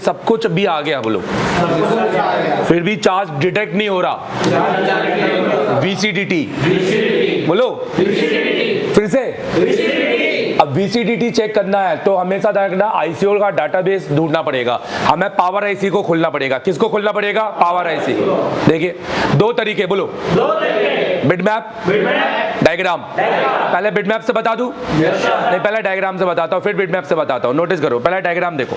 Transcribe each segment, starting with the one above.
सब कुछ भी आ गया, बोलो फिर भी चार्ज डिटेक्ट नहीं हो रहा, VCDT, बोलो फिर से। अब VCDT चेक करना है तो हमेशा देखना ICO का डाटाबेस ढूंढना पड़ेगा, हमें पावर IC को खोलना पड़ेगा। किसको खोलना पड़ेगा? Power IC। देखिए दो तरीके, बोलो बिटमैप, डायग्राम। पहले बिटमैप से बता दूं? नहीं, पहले डायग्राम से बताता हूं, फिर बिटमैप से बताता हूं। नोटिस करो, पहले डायग्राम देखो।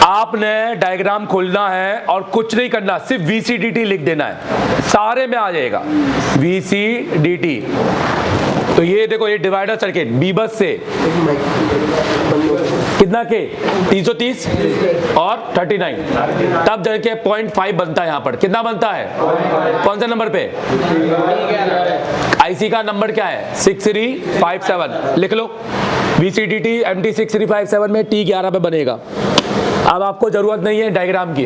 आपने डायग्राम खोलना है और कुछ नहीं करना, सिर्फ VCDT लिख देना है, सारे में आ जाएगा VCDT। तो ये देखो, ये डिवाइडर सर्किट बीबस से कितना के 330 और 39, तब जाके 0.5 बनता है। यहाँ पर कितना बनता है? कौन सा नंबर पे? IC का नंबर क्या है? 6357 लिख लो। VCDT MT 6357 में T11 पे बनेगा। अब आपको जरूरत नहीं है डायग्राम की।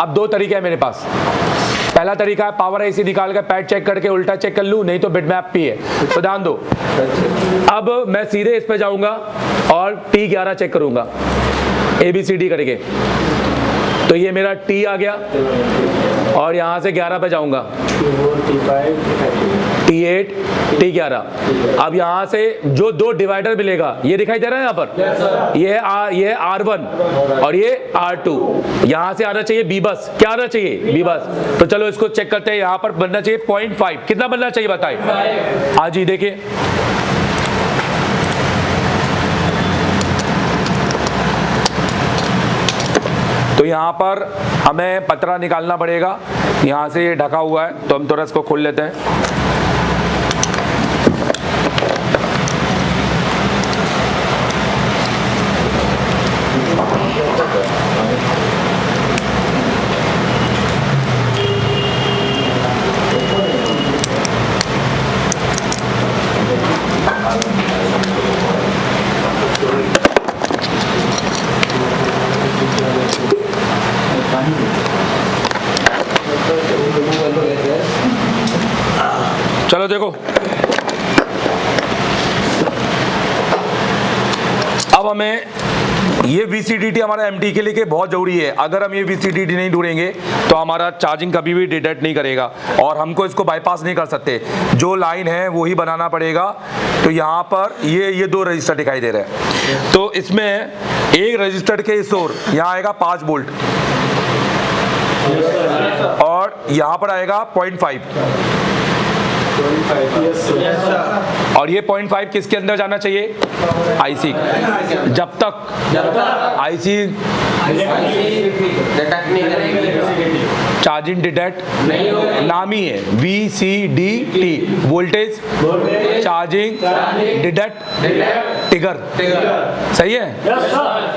अब दो तरीके हैं मेरे पास। पहला तरीका है पावर IC निकाल कर पैड चेक करके उल्टा चेक कर लूं, नहीं तो बिटमैप भी है, तो ध्यान दो। अब मैं सीधे इस पे जाऊंगा और T11 चेक करूंगा ABCD करके, तो ये मेरा T आ गया और यहां से 11 पे जाऊंगा T8 T11। अब यहां से जो दो डिवाइडर मिलेगा, ये दिखाई दे रहा है यहाँ पर, ये R1 और ये R2, यहां से आना चाहिए बीबस। क्या आना चाहिए? बीबस। तो चलो इसको चेक करते हैं। यहां पर बनना चाहिए 0.5। कितना बनना चाहिए बताइए? हाँ जी, देखिए तो यहाँ पर हमें पतरा निकालना पड़ेगा। यहाँ से ये ढका हुआ है, तो हम थोड़ा इसको खोल लेते हैं। चलो देखो, अब हमें ये VCDT हमारा MT के लिए बहुत जरूरी है। अगर हम ये VCDT नहीं ढूंढेंगे तो हमारा चार्जिंग कभी भी डिटेक्ट नहीं करेगा और हमको इसको बाईपास नहीं कर सकते। जो लाइन है वो ही बनाना पड़ेगा। तो यहाँ पर ये दो रजिस्टर दिखाई दे रहे हैं, तो इसमें एक रजिस्टर के इस ओर यहाँ आएगा 5 वोल्ट और यहाँ पर आएगा 0.5 और ये 0.5 किसके अंदर जाना चाहिए? IC। जब तक IC चार्जिंग डिटेक्ट नाम ही है VCDT, voltage charging detect trigger. सही है?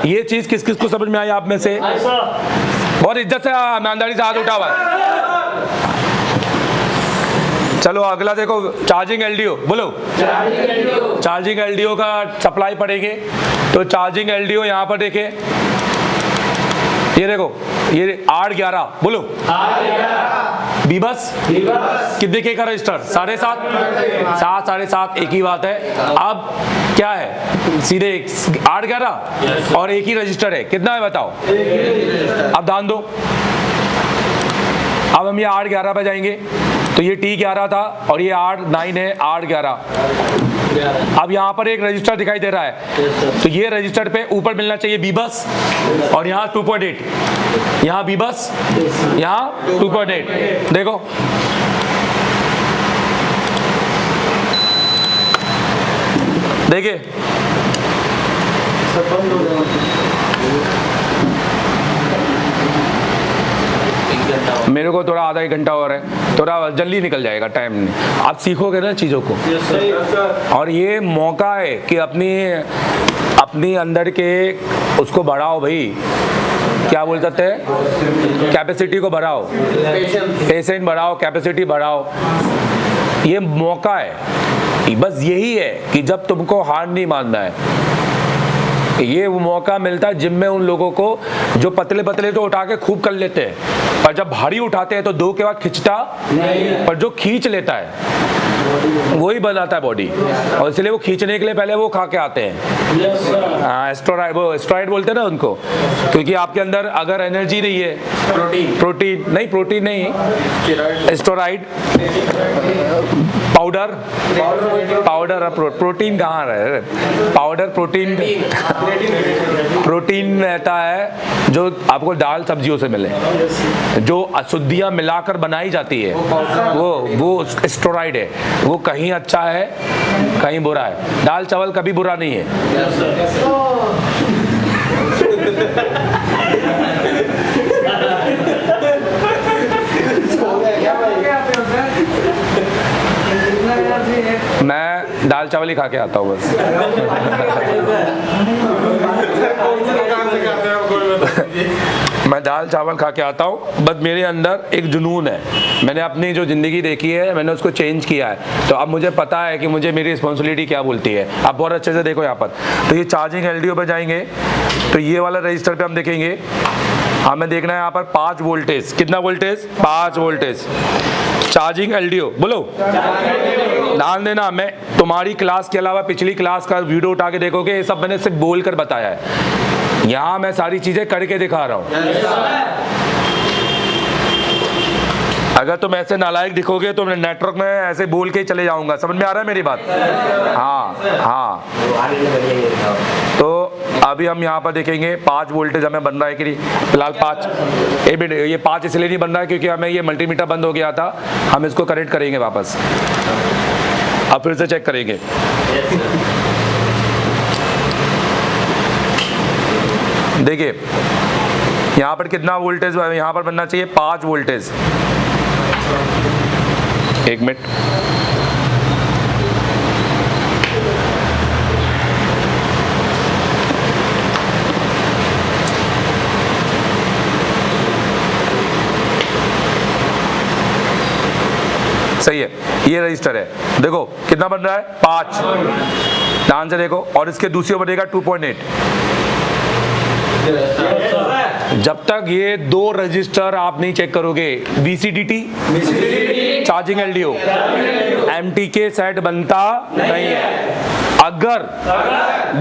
ये चीज किस किस को समझ में आई आप में से? बहुत इज्जत से ईमानदारी से हाथ उठा हुआ है। चलो अगला देखो, चार्जिंग LDO। बोलो चार्जिंग LDO का सप्लाई पड़ेंगे। तो चार्जिंग LDO यहाँ पर देखे, ये देखो, ये R11। बोलो बीबस कितने के का रजिस्टर? 7.5 7.5 एक ही बात है। अब क्या है? सीधे R11 और एक ही रजिस्टर है। कितना है बताओ? अब ध्यान दो, अब हम ये R11 पे जाएंगे तो ये T11 था और ये R9 है, R11। अब यहाँ पर एक रजिस्टर दिखाई दे रहा है, तो ये रजिस्टर पे ऊपर मिलना चाहिए बीबस और यहाँ 2.8, यहाँ बीबस, यहाँ 2.8। देखो देखिए, मेरे को थोड़ा आधा 1 घंटा और है, थोड़ा जल्दी निकल जाएगा टाइम। नहीं, आप सीखोगे ना चीज़ों को। और ये मौका है कि अपनी अंदर के उसको बढ़ाओ भाई, क्या बोल सकते हैं, कैपेसिटी को बढ़ाओ, पेशेंस बढ़ाओ, कैपेसिटी बढ़ाओ। ये मौका है, बस यही है कि जब तुमको हार नहीं मानना है। ये वो मौका मिलता है जिम में उन लोगों को जो पतले पतले तो उठा के खूब कर लेते हैं, पर जब भारी उठाते हैं तो 2 के बाद खिंचता नहीं, पर जो खींच लेता है वही बनाता है बॉडी, और इसलिए वो खींचने के लिए पहले वो खा के आते हैं। हाँ, स्टेरॉइड, वो स्टेरॉइड बोलते हैं ना उनको, क्योंकि आपके अंदर अगर एनर्जी नहीं है, प्रोटीन नहीं, स्टेरॉइड पाउडर प्रोटीन कहाँ रहे, पाउडर प्रोटीन रहता है जो आपको दाल सब्जियों से मिले, जो अशुद्धियां मिलाकर बनाई जाती है, वो स्टेरॉइड है। वो कहीं अच्छा है कहीं बुरा है, दाल चावल कभी बुरा नहीं है। मैं दाल चावल ही खा के आता हूँ बस। मैं दाल चावल खा के आता हूँ, बस मेरे अंदर एक जुनून है। मैंने अपनी जो ज़िंदगी देखी है मैंने उसको चेंज किया है, तो अब मुझे पता है कि मुझे मेरी रिस्पॉन्सिबिलिटी क्या बोलती है। आप बहुत अच्छे से देखो यहाँ पर, तो ये चार्जिंग एलडीओ पे जाएंगे तो ये वाला रजिस्टर पे हम देखेंगे, हमें देखना है यहाँ पर 5 वोल्टेज। कितना वोल्टेज? 5 वोल्टेज। चार्जिंग एलडीओ बोलो, ध्यान देना। मैं तुम्हारी क्लास के अलावा पिछली क्लास का वीडियो उठा के देखोगे, ये सब मैंने सिर्फ बोल कर बताया है, यहाँ मैं सारी चीजें करके दिखा रहा हूँ। अगर तुम ऐसे नालायक दिखोगे तो मैं नेटवर्क में ऐसे बोल के ही चले जाऊंगा। समझ में आ रहा है मेरी बात? हाँ। तो अभी हम यहाँ पर देखेंगे 5 वोल्टेज हमें बन रहा है कि नहीं। फिलहाल 5, एक मिनट, ये 5 इसलिए नहीं बन रहा है क्योंकि हमें ये मल्टीमीटर बंद हो गया था, हम इसको कनेक्ट करेंगे वापस, अब फिर से चेक करेंगे। देखिए यहाँ पर कितना वोल्टेज, यहाँ पर बनना चाहिए 5 वोल्टेज। एक मिनट, सही है, ये रजिस्टर है। देखो कितना बन रहा है? 5। ध्यान से देखो, और इसके दूसरी ओर बनेगा 2.8। जब तक ये 2 रजिस्टर आप नहीं चेक करोगे, VCDT charging LDO MTK set बनता नहीं है। अगर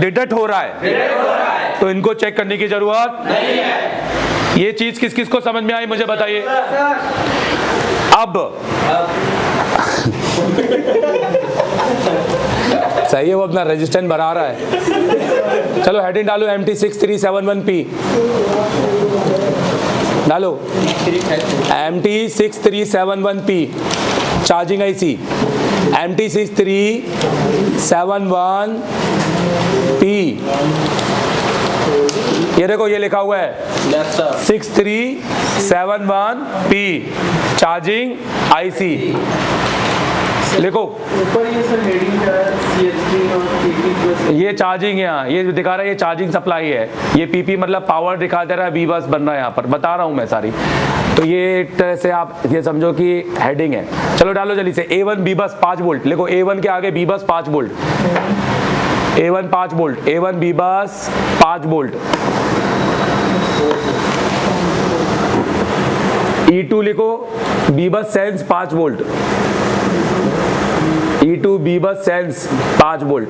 डिटेक्ट हो रहा है तो इनको चेक करने की जरूरत नहीं है। ये चीज किस किस को समझ में आई मुझे बताइए। अब सही है, वो अपना रेजिस्टेंस बढ़ा रहा है। चलो हेडिंग डालो, MT6371P डालो, MT6371P चार्जिंग IC, MT6371P। ये देखो ये लिखा हुआ है 6371P चार्जिंग IC। लिखो ऊपर ये सर हेडिंग क्या है, CHP और PP+। ये चार्जिंग है, यहाँ ये दिखा रहा है, ये चार्जिंग सप्लाई है। ये PP मतलब पावर दिखा दे रहा है, V बस बन रहा है, यहाँ पर बता रहा हूँ मैं सारी। तो ये एक तरह से आप ये समझो कि हेडिंग है। चलो डालो जल्दी से, A1 B बस 5 वोल्ट। लिखो A1 के आगे B बस 5 volt, A1 5 volt, A1 B बस 5 वोल्ट। E2 लिखो, B bus sense 5 volt, E2 B bus sense 5 volt.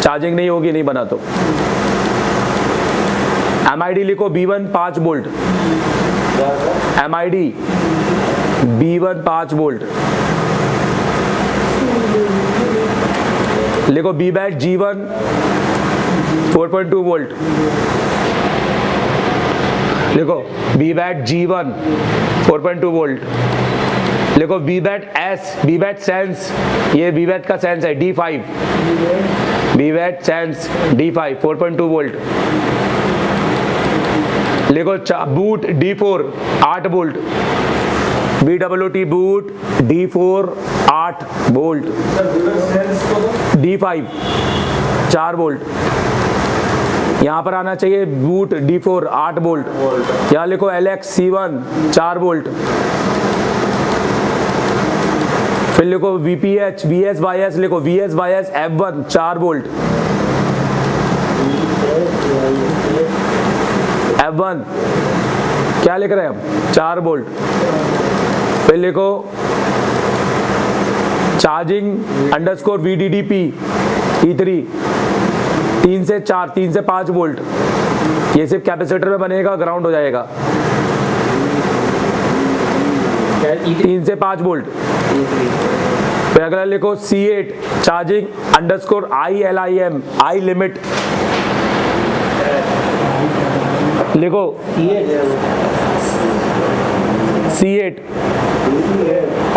Charging नहीं होगी, नहीं बना तो। MID लिखो, B1 5 volt, MID B1 5 volt. लिखो BBAT G1 4.2 वोल्ट। लिखो BBAT G1 4.2 वोल्ट। लिखो BBAT S, BBAT सेंस, ये BBAT का सेंस है D5, BBAT sense D5 4.2 volt. लिखो boot D4 8 volt, BWT boot D4 8 volt, D5 4 volt. यहाँ पर आना चाहिए बूट D4 8 वोल्ट। यहाँ लिखो LX C1 4 वोल्ट। फिर लिखो VPH VSYS, लिखो VSYS F1 4 वोल्ट, F1 क्या लिख रहे हैं हम 4 वोल्ट। फिर लिखो चार्जिंग अंडरस्कोर VDDP E3 3 से 5 वोल्ट। ये सिर्फ कैपेसिटर में बनेगा, ग्राउंड हो जाएगा। 3 से 5 वोल्ट। फिर अगला लिखो C8 charging underscore ILIM I limit लिखो C8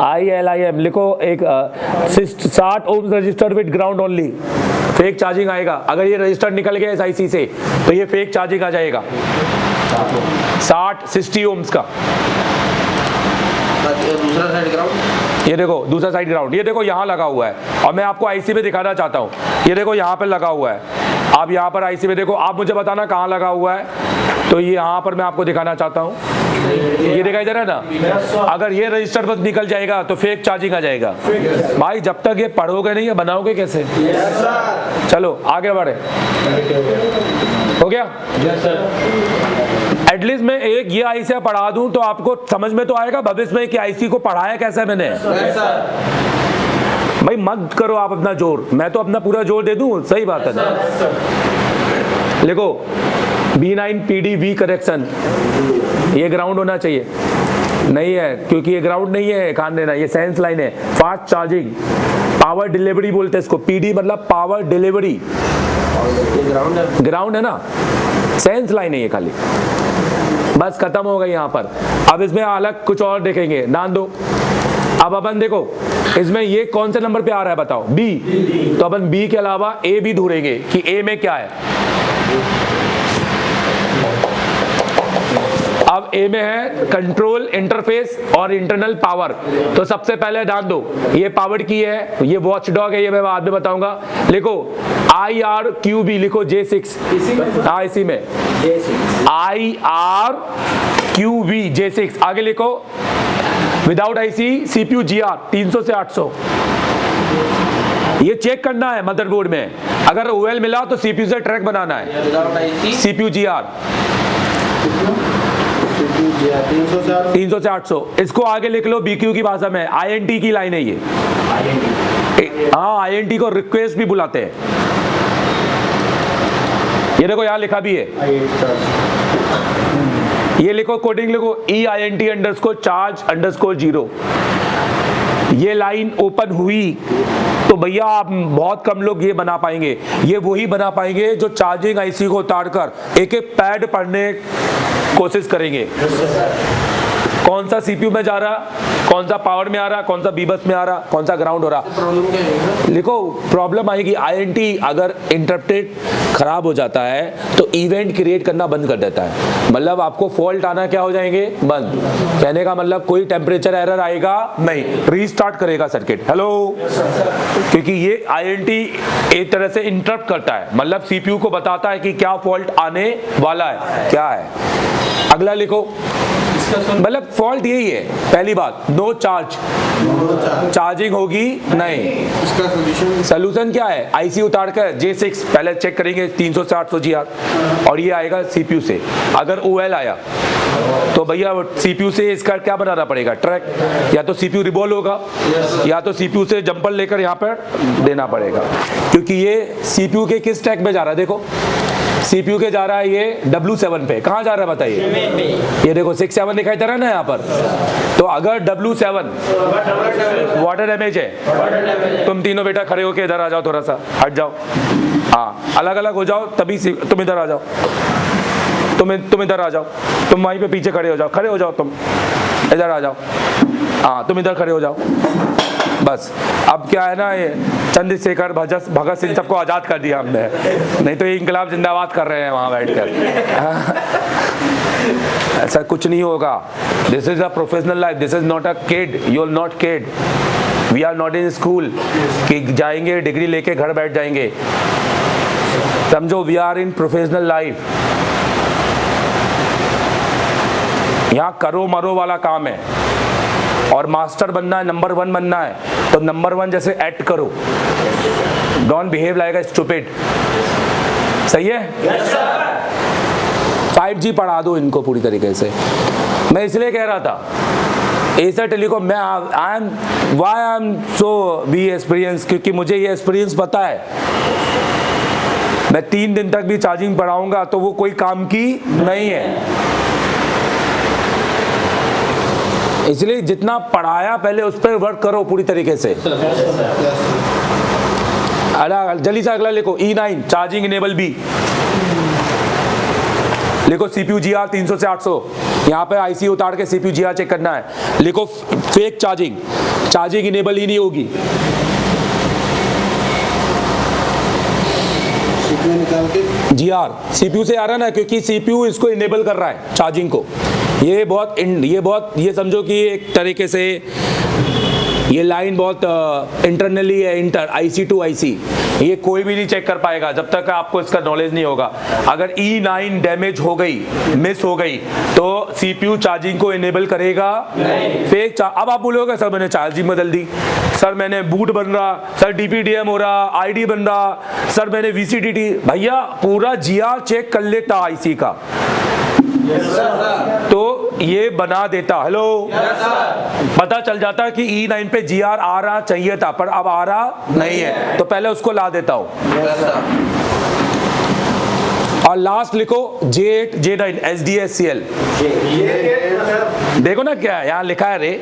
ILIM लिखो। एक 60 ohm resistor with ground only, fake charging आएगा। अगर ये रजिस्टर निकल गया इस IC से तो ये फेक चार्जिंग आ जाएगा। 60 ओम्स का। दूसरा साइड ग्राउंड, ये देखो दूसरा साइड ग्राउंड, ये देखो यहाँ लगा हुआ है और मैं आपको IC पे दिखाना चाहता हूँ। ये देखो यहाँ पर लगा हुआ है, आप यहाँ पर IC पे देखो, आप मुझे बताना कहाँ लगा हुआ है। तो ये यहाँ पर मैं आपको दिखाना चाहता हूँ, ये दिखाई दे रहा है ना। अगर ये रजिस्टर बस निकल जाएगा तो फेक चार्जिंग आ जाएगा। भाई जब तक ये पढ़ोगे नहीं, ये बनाओगे कैसे? चलो आगे बढ़े। हो गया? एटलीस्ट मैं एक ये IC पढ़ा दूं तो आपको समझ में तो आएगा भविष्य में कि IC को पढ़ाया कैसे मैंने। भाई मत करो आप अपना जोर, मैं तो अपना पूरा जोर दे दूं। सही बात है ना। लिखो B9 PDV करेक्शन, ये ग्राउंड होना चाहिए। नहीं है क्योंकि ये ग्राउंड नहीं है, कान देना, ये सेंस लाइन है। फास्ट चार्जिंग पावर डिलीवरी बोलते हैं इसको, PD मतलब पावर डिलीवरी। ग्राउंड है ना, सेंस लाइन है ये खाली। बस खत्म हो गई यहाँ पर। अब इसमें अलग कुछ और देखेंगे, ध्यान दो। अब अपन देखो इसमें ये कौन से नंबर पे आ रहा है बताओ? B। तो अपन B के अलावा A भी ढूंढेंगे कि A में क्या है। अब A में है कंट्रोल इंटरफेस और इंटरनल पावर। तो सबसे पहले ध्यान दो, ये पावर की है, ये वॉच डॉग है, ये मैं बाद में बताऊंगा। लिखो IRQB, लिखो J6। हाँ इसी में IRQB J6। आगे लिखो विदाउट IC CPU GR 300 से 800। ये चेक करना है मदरबोर्ड में, अगर OL मिला तो CPU से ट्रैक बनाना है। CPU GR 300 से 800। इसको आगे लिख लो BQ की भाषा में, INT की लाइन है ये। हाँ INT को रिक्वेस्ट भी बुलाते हैं। ये देखो यहाँ लिखा भी है, ये लिखो कोडिंग लिखो EINT_charge_0। ये लाइन ओपन हुई तो भैया आप बहुत कम लोग ये बना पाएंगे। ये वही बना पाएंगे जो चार्जिंग IC को उतारकर एक एक पैड पढ़ने कोशिश करेंगे। कौन सा CPU में जा रहा, कौन सा पावर में आ रहा, कौन सा B-बस में आ रहा, कौन सा ग्राउंड हो रहा। लिखो प्रॉब्लम आएगी। INT अगर इंटरप्टेड खराब हो जाता है तो इवेंट क्रिएट करना बंद कर देता है। मतलब आपको फॉल्ट आना क्या हो जाएंगे, बंद। कहने का मतलब कोई टेम्परेचर एरर आएगा नहीं, रीस्टार्ट करेगा सर्किट। हेलो, क्योंकि ये INT एक तरह से इंटरप्ट करता है, मतलब CPU को बताता है कि क्या फॉल्ट आने वाला है, क्या है। अगला लिखो, मतलब फॉल्ट यही है। पहली बात, नो चार्ज, चार्जिंग होगी नहीं। इसका सोल्यूशन क्या है? IC उतार कर J6 पहले चेक करेंगे 300 से 800 GR, और ये आएगा CPU से। अगर OL आया तो भैया CPU से इसका क्या बनाना पड़ेगा, ट्रैक। या तो CPU रिबॉल होगा या तो CPU से जंपर लेकर यहाँ पर देना पड़ेगा, क्योंकि ये CPU के किस ट्रैक में जा रहा है। देखो CPU के जा रहा है ये W7 पे। कहाँ जा रहा है बताइए? ये देखो 6-7 दिखाई दे रहा है ना यहाँ पर। तो अगर W7 वाटर डैमेज है, तुम तीनों बेटा खड़े होके इधर आ जाओ, थोड़ा सा हट जाओ। हाँ अलग अलग हो जाओ, तभी तुम इधर आ जाओ, तुम इधर आ जाओ, तुम वहीं पे पीछे खड़े हो जाओ, तुम इधर आ जाओ। हाँ तुम इधर खड़े हो जाओ बस। अब क्या है ना, ये चंद्रशेखर भगत सिंह सबको आज़ाद कर दिया हमने, नहीं तो ये इंकलाब जिंदाबाद कर रहे हैं वहाँ बैठकर। ऐसा कुछ नहीं होगा। This is a professional life, this is not a kid, you are not kid, we are not in school कि जाएंगे डिग्री लेके घर बैठ जाएंगे। समझो, we are in professional life. यहाँ करो मरो वाला काम है, और मास्टर बनना है, नंबर 1 बनना है, तो नंबर 1 जैसे एक्ट करो। Don't behave like a stupid. सही है? yes, 5G पढ़ा दो इनको पूरी तरीके से। मैं इसलिए कह रहा था एसर टेलीकॉम मैं I am so B experience, क्योंकि मुझे ये एक्सपीरियंस पता है। मैं 3 दिन तक भी चार्जिंग बढ़ाऊंगा तो वो कोई काम की नहीं है। इसलिए जितना पढ़ाया पहले उस पर वर्क करो पूरी तरीके से। जल्दी से अगला लिखो, E9 चार्जिंग इनेबल बी। लिखो CPU GR 300 से 800, यहाँ पे IC उतार के CPU GR चेक करना है। लिखो फेक चार्जिंग इनेबल ही नहीं होगी। निकाल के GR CPU से आ रहा है ना, क्योंकि CPU इसको इनेबल कर रहा है चार्जिंग को। ये समझो कि एक तरीके से ये लाइन बहुत इंटरनली है, इंटर IC टू IC। ये कोई भी नहीं चेक कर पाएगा जब तक आपको इसका नॉलेज नहीं होगा। अगर E9 डैमेज हो गई, मिस हो गई, तो CPU चार्जिंग को इनेबल करेगा नहीं। फेक अब आप बोलोगे सर मैंने चार्जिंग बदल दी, सर मैंने बूट बन रहा, सर DPDM हो रहा, ID बन रहा, सर मैंने VCDT। भैया पूरा GR चेक कर लेता IC का, तो ये बना देता। हेलो, पता चल जाता कि E9 पे GR आ रहा चाहिए था, पर अब आ रहा नहीं है, तो पहले उसको ला देता हूं। और लास्ट लिखो J8 J9 SDSCL। देखो ना क्या है, यहां लिखा है रे।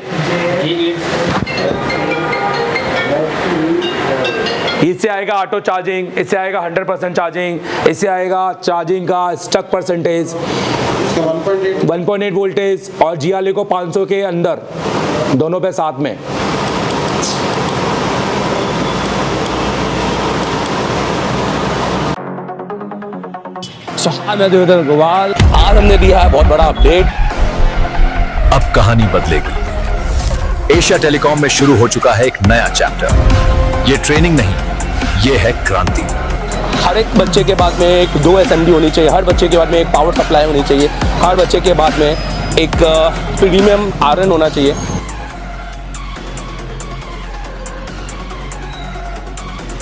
इससे आएगा ऑटो चार्जिंग, इससे आएगा 100% चार्जिंग, इससे आएगा चार्जिंग का स्टक परसेंटेज, 1.8 वोल्टेज, और GR लिखो 500 के अंदर, दोनों पे साथ में। आज हमने दिया है बहुत बड़ा अपडेट। अब कहानी बदलेगी। एशिया टेलीकॉम में शुरू हो चुका है एक नया चैप्टर। ये ट्रेनिंग नहीं, ये है क्रांति। हर एक बच्चे के बाद में एक 2 SMD होनी चाहिए, हर बच्चे के बाद में एक पावर सप्लाई होनी चाहिए, हर बच्चे के बाद में एक प्रीमियम आयरन होना चाहिए।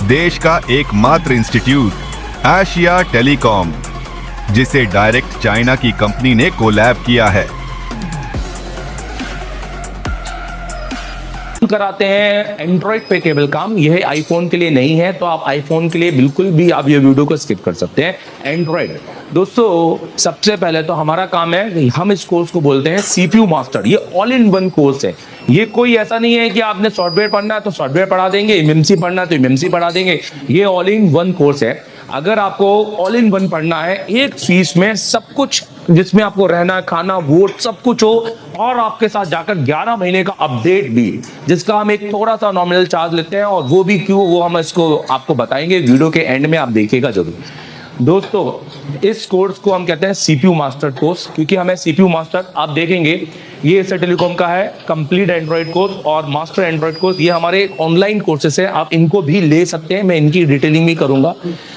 देश का एकमात्र इंस्टीट्यूट एशिया टेलीकॉम, जिसे डायरेक्ट चाइना की कंपनी ने कोलैब किया है। कराते हैं एंड्रॉइड पे केबल काम, यह आईफोन के लिए नहीं है, तो आप आईफोन के लिए बिल्कुल भी आप ये वीडियो को स्किप कर सकते हैं। एंड्रॉइड दोस्तों, सबसे पहले तो हमारा काम है, हम इस कोर्स को बोलते हैं CPU मास्टर। ये ऑल इन वन कोर्स है। ये कोई ऐसा नहीं है कि आपने सॉफ्टवेयर पढ़ना है तो सॉफ्टवेयर पढ़ा देंगे, MMC पढ़ना है तो MMC पढ़ा देंगे। ये ऑल इन वन कोर्स है। अगर आपको ऑल इन वन पढ़ना है, एक फीस में सब कुछ, जिसमें आपको रहना, खाना, वोट सब कुछ हो, और आपके साथ जाकर 11 महीने का अपडेट भी, जिसका हम एक थोड़ा सा नॉमिनल चार्ज लेते हैं, और वो भी क्यों, वो हम इसको आपको बताएंगे वीडियो के एंड में, आप देखिएगा जरूर। दोस्तों, इस कोर्स को हम कहते हैं CPU मास्टर कोर्स, क्योंकि हमें CPU मास्टर, आप देखेंगे ये एशिया टेलीकॉम का है कंप्लीट एंड्रॉइड कोर्स और मास्टर एंड्रॉइड कोर्स। ये हमारे ऑनलाइन कोर्सेस है, आप इनको भी ले सकते हैं, मैं इनकी डिटेलिंग भी करूंगा।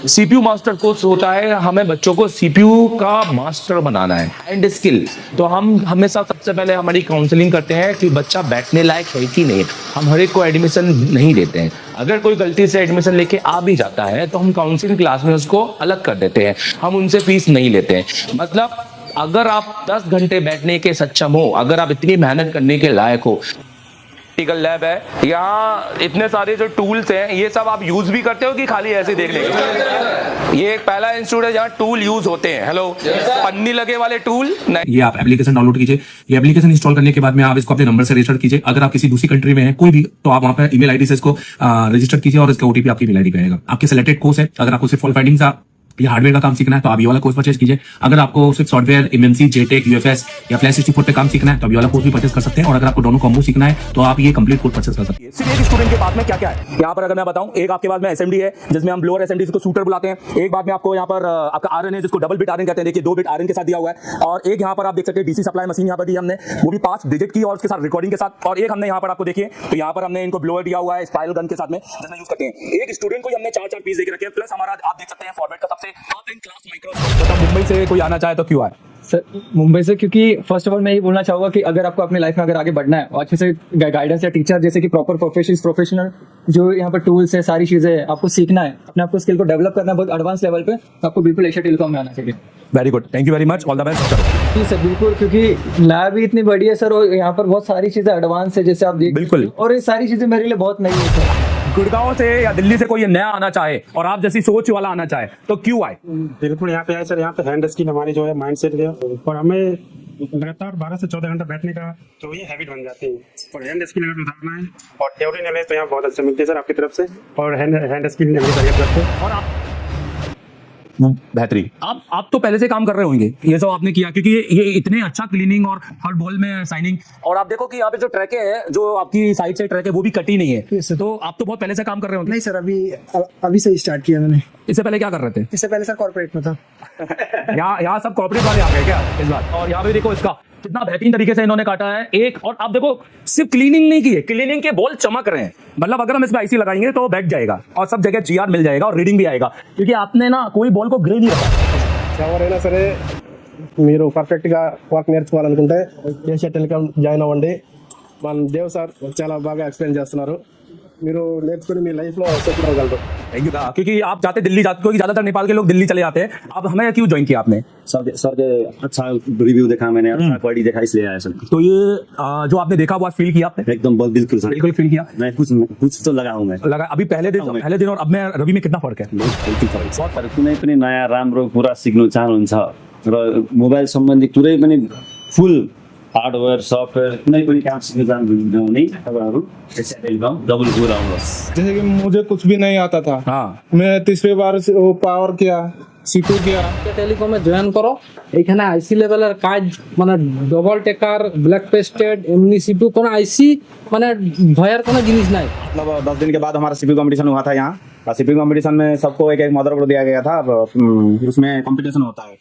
CPU मास्टर कोर्स होता है, हमें बच्चों को CPU का मास्टर बनाना है एंड स्किल। तो हम हमेशा सबसे पहले हमारी काउंसलिंग करते हैं कि बच्चा बैठने लायक है कि नहीं। हम हर एक को एडमिशन नहीं देते हैं। अगर कोई गलती से एडमिशन लेके आ भी जाता है तो हम काउंसलिंग क्लास में उसको अलग कर देते हैं, हम उनसे फीस नहीं लेते हैं। मतलब अगर आप 10 घंटे बैठने के सक्षम हो, अगर आप इतनी मेहनत करने के लायक हो, प्रैक्टिकल लैब है, यहाँ इतने सारे जो टूल्स हैं, ये सब आप यूज भी करते हो कि खाली ऐसे देखने के? ये एक पहला इंस्टीट्यूट है जहाँ टूल यूज होते हैं। हेलो, पन्नी लगे वाले टूल नहीं। ये आप एप्लीकेशन डाउनलोड कीजिए। ये एप्लीकेशन इंस्टॉल करने के बाद में आप इसको अपने नंबर से रजिस्टर कीजिए। अगर आप किसी दूसरी कंट्री में हैं कोई भी, तो आप वहां पे ईमेल आईडी से इसको रजिस्टर कीजिए और इसका OTP आपकी ईमेल आईडी पे आएगा। आपके सिलेक्टेड कोर्स है, अगर आपको सिर्फ फॉल्ट फाइंडिंग का या हार्डवेयर का काम सीखना है तो आप ये वाला कोर्स परचेज कीजिए। अगर आपको सिर्फ सॉफ्टवेयर, MMC, JTech, UFS या फ्लैश 64 पे काम सीखना है तो आप ये वाला कोर्स भी परचेज कर सकते हैं। और अगर आपको दोनों कॉम्बो सीखना है तो आप ये कंप्लीट कोर्स परचेज कर सकते हैं। सिर्फ एक स्टूडेंट के पास में क्या क्या है यहाँ पर अगर मैं बताऊं, एक आपके पास में SMD है जिसमें हम लोअर SMD को शूटर बुलाते हैं। एक बाद में आपको यहाँ पर आपका आयरन है जिसको डबल बिट आयरन कहते हैं, देखिए 2 बिट आयरन के साथ दिया हुआ है। और एक यहाँ पर आप देख सकते हैं DC सप्लाई मशीन यहाँ पर दी हमने, वो भी 5 डिजिट की और उसके साथ रिकॉर्डिंग के साथ। और एक हमने यहाँ पर आपको देखिए, तो यहाँ पर हमने इनको ब्लोअर दिया हुआ है स्पाइरल गन के साथ में, जिसमें यूज करते हैं। एक स्टूडेंट को हमने 4-4 पीस देके रखे हैं, प्लस हमारा आप देख सकते हैं फॉर्मेट का सबसे top in class Microsoft. Mumbai से कोई आना चाहे तो क्यों आए? सर मुंबई से, क्योंकि फर्स्ट ऑफ ऑल मैं ये बोलना चाहूँगा कि अगर आपको अपनी लाइफ में अगर आगे बढ़ना है और अच्छे से गाइडेंस या टीचर जैसे कि प्रॉपर प्रोफेशनल जो यहाँ पर टूल्स है, सारी चीज़ें हैं, आपको सीखना है, अपने आपको स्किल को डेवलप करना है बहुत एडवांस लेवल पे, तो आपको बिल्कुल एशिया टेलीकॉम में आना चाहिए। Very good, thank you very much, all the best. जी सर बिल्कुल, क्योंकि लैब भी इतनी बड़ी है सर और यहाँ पर बहुत सारी चीज़ें एडवांस है जैसे आप देख, बिल्कुल। और ये सारी चीज़ें मेरे लिए बहुत नई है सर। गुड़गांव से या दिल्ली से कोई ये नया आना चाहे और आप जैसी सोच वाला आना चाहे तो क्यों आए? बिल्कुल यहाँ पे आए सर, यहाँ पे हैंड स्किल हमारी जो है माइंड सेट है, और हमें लगातार 12 से 14 घंटा बैठने का जो ये हैबिट बन जाती है, और हैंड स्किल अगर उतारना है और थ्योरी नॉलेज तो यहाँ बहुत अच्छा मिलती है सर आपकी तरफ से, और हैंड स्किल करते हैं। और आप बेहतरीन, आप तो पहले से काम कर रहे होंगे, ये सब आपने किया, क्योंकि ये इतने अच्छा क्लीनिंग और हर बॉल में साइनिंग, और आप देखो कि यहाँ पे जो ट्रैके है, जो आपकी साइड से ट्रैक है वो भी कटी नहीं है, तो आप तो बहुत पहले से काम कर रहे होंगे। नहीं सर, अभी से स्टार्ट किया मैंने। इससे पहले क्या कर रहे थे? इससे पहले सर कॉर्पोरेट में था। यहाँ सब कॉर्पोरेट वाले आ गए क्या इस बार? और यहाँ पे देखो इसका कितना बेहतरीन तरीके से इन्होंने काटा है एक, और आप देखो सिर्फ क्लीनिंग नहीं की है, क्लीनिंग के बॉल चमक रहे हैं, मतलब अगर हम इसमें आईसी लगाएंगे तो बैठ जाएगा और सब जगह जीआर मिल जाएगा और रीडिंग भी आएगा, क्योंकि आपने ना कोई बॉल को ग्रे नहीं रखा। ఎవరైనా సరే మీరు పర్ఫెక్ట్గా వర్క్ నేర్చుకోవాలనుకుంటే ఏషియా టెలికామ్ జాయిన్ అవ్వండి. మన దేవ్ సార్ చాలా బాగా ఎక్స్ప్లెయిన్ చేస్తున్నారు, మీరు నేర్చుకుని మీ లైఫ్లో సెటిల్ అవ్వగలరు. थैंक यू, क्योंकि आप जाते दिल्ली जाते, क्योंकि ज्यादातर नेपाल के लोग दिल्ली चले जाते हैं, अब हमें क्यों ज्वाइन किया आपने? सर के अच्छा रिव्यू देखा मैंने, अच्छा क्वालिटी देखा, इसलिए आया सर। तो ये जो आपने देखा वो आज फील किया आपने? एकदम बिल्कुल सर, बिल्कुल फील किया। मैं कुछ तो लगा हूँ, मैं लगा अभी पहले दिन और अब में रवि में कितना फर्क है? बिल्कुल फरक छ। कुनै पनि नयाँ राम्रो कुरा सिक्नु चाहनुहुन्छ र मोबाइल सम्बन्धी कुनै पनि फुल हार्डवेयर सफ्टवेयर कुनै पनि काम सिक्न चाहनुहुन्छ भने तपाईँहरू एशिया टेलिकम डबल गो आउनुहोस्। जैसे कि मुझे कुछ भी नहीं आता था, हाँ, मैं तीसरी बार से वो पावर किया, सीटू किया। টেলিকমে জয়েন করো, এখানে আইসি লেভেলের কাজ, মানে ডবল টেকার, ব্ল্যাক পেস্টেড, এমনি সিপি, কোনো আইসি মানে ভয়ের কোনো জিনিস নাই। मतलब 10 दिन के बाद हमारा सीपीयू कंपटीशन हुआ था यहाँ, सीपीयू कंपटीशन में सबको एक एक मदरबोर्ड दिया गया था, फिर उसमें कंपटीशन होता है।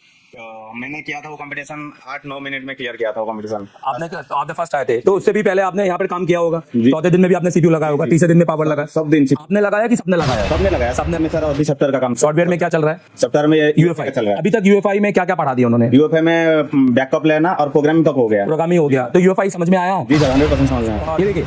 मैंने किया था वो कंपटीशन 8-9 मिनट में क्लियर किया था वो कंपटीशन। आपने फर्स्ट आए थे, तो उससे भी पहले आपने यहाँ पर काम किया होगा, चौथे दिन में भी आपने सीपीयू लगाया होगा, तीसरे दिन में पावर लगाया, सब दिन आपने लगाया कि सबने लगाया? सबने लगाया, सबने में सर अभी सॉफ्टवेयर का काम। सॉफ्टवेयर में क्या चल रहा है? सॉफ्टवेयर में यूएफआई चल रहा है। अभी तक यूएफआई में क्या क्या पढ़ा दिया उन्होंने? यूएफआई में बैकअप लेना और प्रोग्रामिंग तक हो गया, प्रोग्रामिंग हो गया, तो यूएफआई समझ में आया? जी सर 100% समझ में आया। ये देखिए,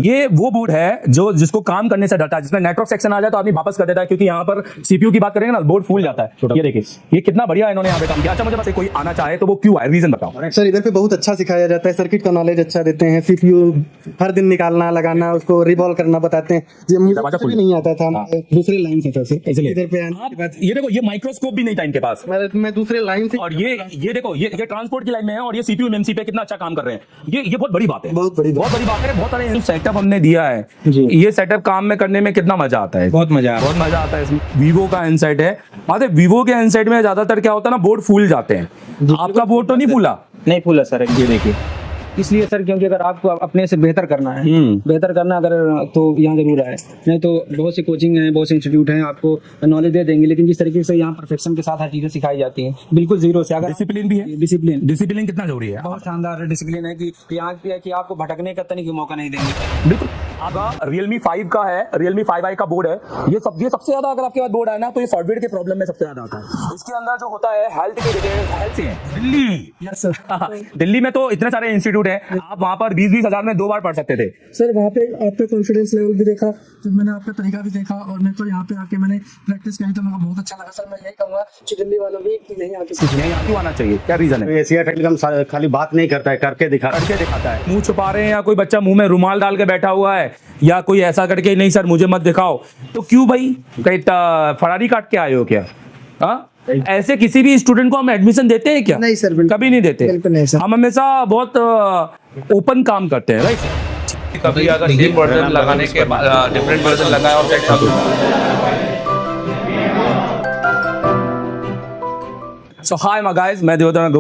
ये वो बोर्ड है जो जिसको काम करने से डरता है, जिसमें नेटवर्क सेक्शन आ जाए तो आदमी वापस कर देता है, क्योंकि यहाँ पर सीपीयू की बात करेंगे ना, बोर्ड फूल जाता है। ये देखिए, ये कितना बढ़िया इन्होंने यहाँ पे काम किया। अच्छा, मुझे बस कोई आना चाहे तो वो क्यों आए, रीजन बताओ सर इधर पे बहुत अच्छा सिखाया जाता है, सर्किट का नॉलेज अच्छा देते हैं, सीपीयू हर दिन निकालना लगाना, उसको रिवॉल्व करना बताते हैं, जो मुझे भी नहीं आता था, दूसरे लाइन से था सर। इधर पे आने के बाद ये देखो, ये माइक्रोस्कोप भी नहीं था इनके पास, मैं दूसरे लाइन से, और ये देखो, ये ट्रांसपोर्ट की लाइन में है और ये सीपीयू एमएमसी पे कितना अच्छा काम कर रहे हैं। ये बहुत बड़ी बात है, बहुत बड़ी बात है। बहुत सारे सेटअप हमने दिया है, ये सेटअप काम में करने में कितना मजा आता है, बहुत मजा आता है इसमें। वीवो का इनसाइट है, बात है वीवो के इनसाइट में ज्यादातर क्या होता है ना, बोर्ड फूल जाते हैं, आपका बोर्ड तो नहीं फूला? नहीं फूला सर, ये देखिए, इसलिए सर क्योंकि अगर आपको अपने से बेहतर करना है अगर तो यहाँ जरूर आए, नहीं तो बहुत सी कोचिंग है, बहुत से इंस्टीट्यूट हैं, आपको नॉलेज दे देंगे, लेकिन जिस तरीके से यहाँ परफेक्शन के साथ हर चीजें सिखाई जाती हैं, बिल्कुल जीरो से। अगर डिसिप्लिन भी है, डिसिप्लिन कितना जरूरी है, बहुत शानदार डिसिप्लिन है कि यहाँ कि आपको भटकने का तनिक मौका नहीं देंगे। बिल्कुल। आपका Realme 5 का है, Realme 5i का बोर्ड है, ये सबसे ज्यादा अगर आपके पास बोर्ड है ना, तो ये सॉफ्टवेयर के प्रॉब्लम में सबसे ज्यादा आता है। इसके अंदर जो होता है हेल्थ के रिलेटेड, हेल्थ से दिल्ली, यस सर, दिल्ली में तो इतने सारे इंस्टीट्यूट हैं, आप वहाँ पर 20-20 हजार में 2 बार पढ़ सकते थे। सर वहाँ पे आपका कॉन्फिडेंस लेवल भी देखा, जब मैंने आपका तरीका भी देखा, और मेरे को यहाँ पे आके मैंने प्रैक्टिस करी तो मेरे को बहुत अच्छा लगा। सर मैं यही कहूँगा कि दिल्ली वालों भी यहीं आके सीखने, यहाँ क्यों आना चाहिए, क्या रीजन है? एशिया टेलीकॉम खाली बात नहीं करता है, करके दिखाता है। मुंह छुपा रहे हैं, या कोई बच्चा मुंह में रुमाल डाल के बैठा हुआ है, या कोई ऐसा करके नहीं सर मुझे मत दिखाओ, तो क्यों भाई, कहीं फरारी काट के आए हो क्या? ऐसे किसी भी स्टूडेंट को हम एडमिशन देते हैं क्या? नहीं सर, कभी नहीं देते। हम हमेशा बहुत ओपन काम करते हैं, राइट? कभी अगर सेम वर्जन लगाने के बाद डिफरेंट वर्जन लगाया और set so hi my guys, मैं देवदत्त